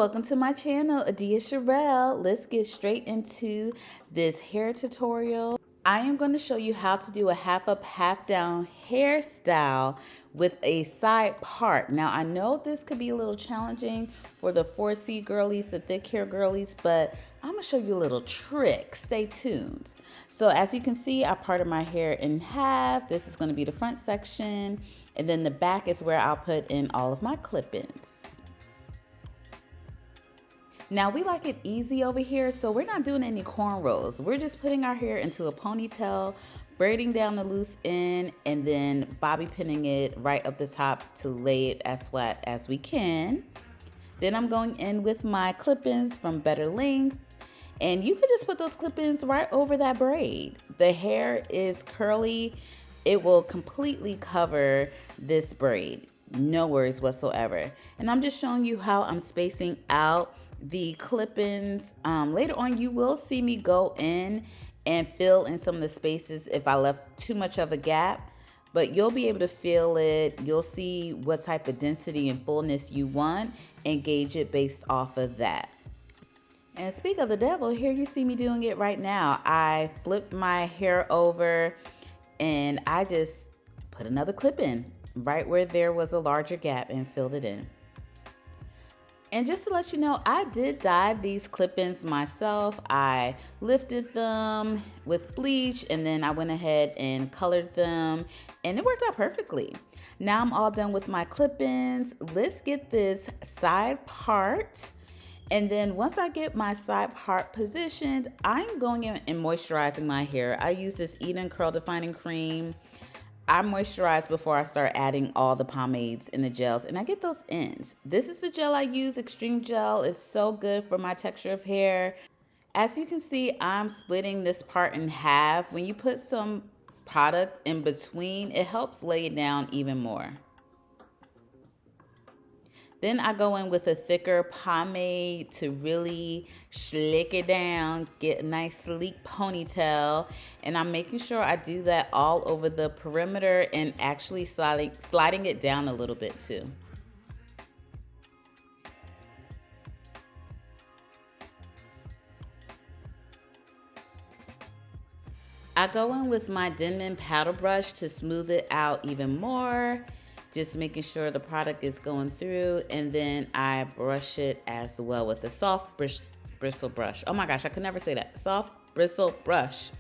welcome to my channel, Adia Sherelle. Let's get straight into this hair tutorial. I am going to show you how to do a half up, half down hairstyle with a side part. Now, I know this could be a little challenging for the 4C girlies, the thick hair girlies, but I'm going to show you a little trick. Stay tuned. So as you can see, I parted my hair in half. This is going to be the front section, and then the back is where I'll put in all of my clip-ins. Now we like it easy over here, so we're not doing any cornrows. We're just putting our hair into a ponytail, braiding down the loose end, and then bobby pinning it right up the top to lay it as flat as we can. Then I'm going in with my clip-ins from Better Length, and you could just put those clip-ins right over that braid. The hair is curly. It will completely cover this braid. No worries whatsoever. And I'm just showing you how I'm spacing out the clip-ins. Later on you will see me go in and fill in some of the spaces if I left too much of a gap, but you'll be able to feel it. You'll see what type of density and fullness you want and gauge it based off of that. And speak of the devil, here you see me doing it right now. I flipped my hair over and I just put another clip in right where there was a larger gap and filled it in. And just to let you know, I did dye these clip-ins myself. I lifted them with bleach and then I went ahead and colored them and it worked out perfectly. Now I'm all done with my clip-ins. Let's get this side part. And then once I get my side part positioned, I'm going in and moisturizing my hair. I use this Eden Curl Defining Cream. I moisturize before I start adding all the pomades and the gels, and I get those ends. This is the gel I use, Extreme Gel. It's so good for my texture of hair. As you can see, I'm splitting this part in half. When you put some product in between, it helps lay it down even more. Then I go in with a thicker pomade to really slick it down, get a nice sleek ponytail. And I'm making sure I do that all over the perimeter and actually sliding it down a little bit too. I go in with my Denman paddle brush to smooth it out even more. Just making sure the product is going through, and then I brush it as well with a soft bristle brush. Oh my gosh, I could never say that. Soft bristle brush.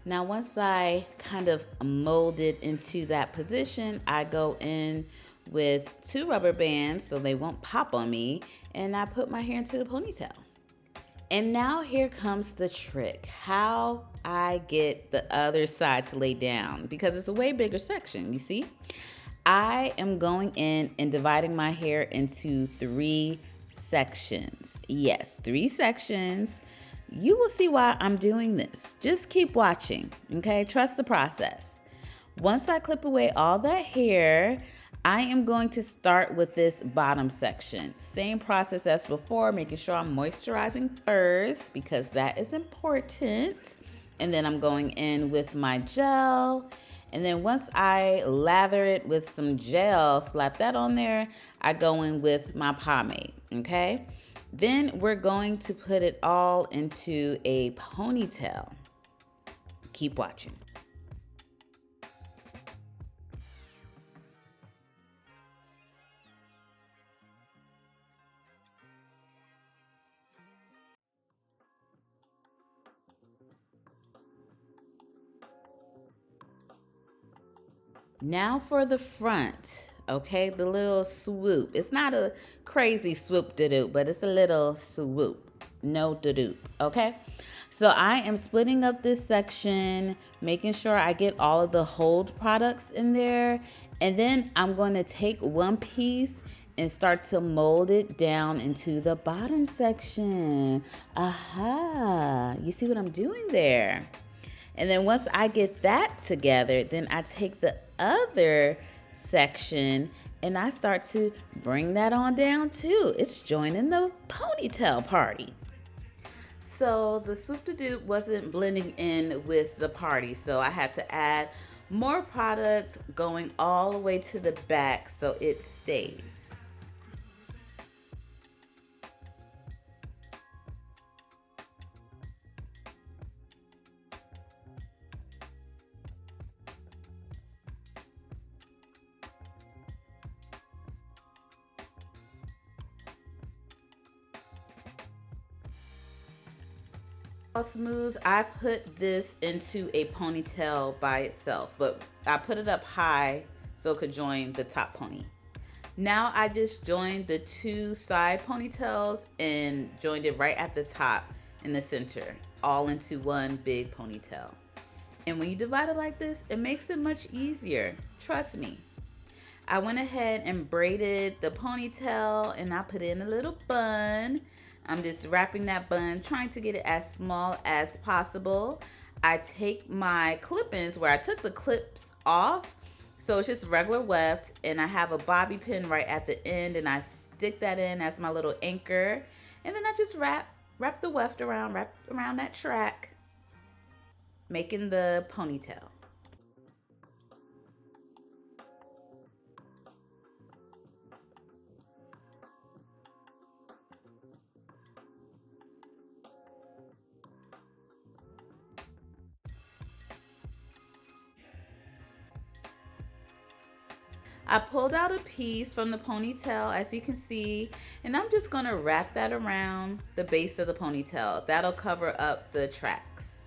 Now once I kind of mold it into that position, I go in with 2 rubber bands so they won't pop on me, and I put my hair into a ponytail. And now here comes the trick, how I get the other side to lay down, because it's a way bigger section, you see? I am going in and dividing my hair into 3 sections. Yes, 3 sections. You will see why I'm doing this. Just keep watching, okay? Trust the process. Once I clip away all that hair, I am going to start with this bottom section. Same process as before, making sure I'm moisturizing first because that is important. And then I'm going in with my gel. And then once I lather it with some gel, slap that on there, I go in with my pomade, okay? Then we're going to put it all into a ponytail. Keep watching. Now for the front, okay, the little swoop. It's not a crazy swoop-de-doop, but it's a little swoop, no de-doop, okay? So I am splitting up this section, making sure I get all of the hold products in there, and then I'm going to take one piece and start to mold it down into the bottom section. Aha, you see what I'm doing there? And then once I get that together, then I take the other section and I start to bring that on down too. It's joining the ponytail party. So the swoop-de-doop wasn't blending in with the party, so I had to add More product going all the way to the back so it stays. Smooth, I put this into a ponytail by itself, but I put it up high so it could join the top pony. Now I just joined the two side ponytails and joined it right at the top in the center, all into one big ponytail. And when you divide it like this, it makes it much easier. Trust me. I went ahead and braided the ponytail and I put in a little bun. I'm just wrapping that bun, trying to get it as small as possible. I take my clip-ins where I took the clips off, so it's just regular weft, and I have a bobby pin right at the end, and I stick that in as my little anchor, and then I just wrap the weft around, wrap around that track, making the ponytail. I pulled out a piece from the ponytail, as you can see, and I'm just gonna wrap that around the base of the ponytail. That'll cover up the tracks.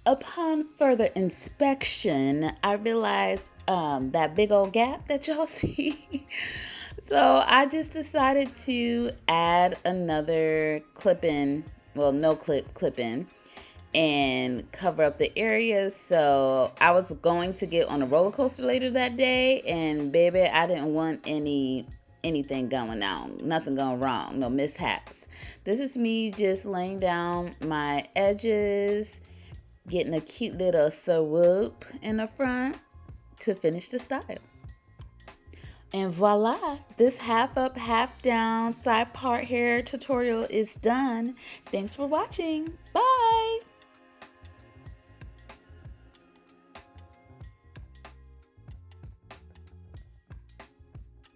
Upon further inspection, I realized that big old gap that y'all see. So I just decided to add another clip-in, well, no clip-in, and cover up the areas. So I was going to get on a roller coaster later that day, and baby, I didn't want anything going on, nothing going wrong, no mishaps. This is me just laying down my edges, getting a cute little swoop in the front to finish the style. And voila, this half up, half down side part hair tutorial is done. Thanks for watching. Bye.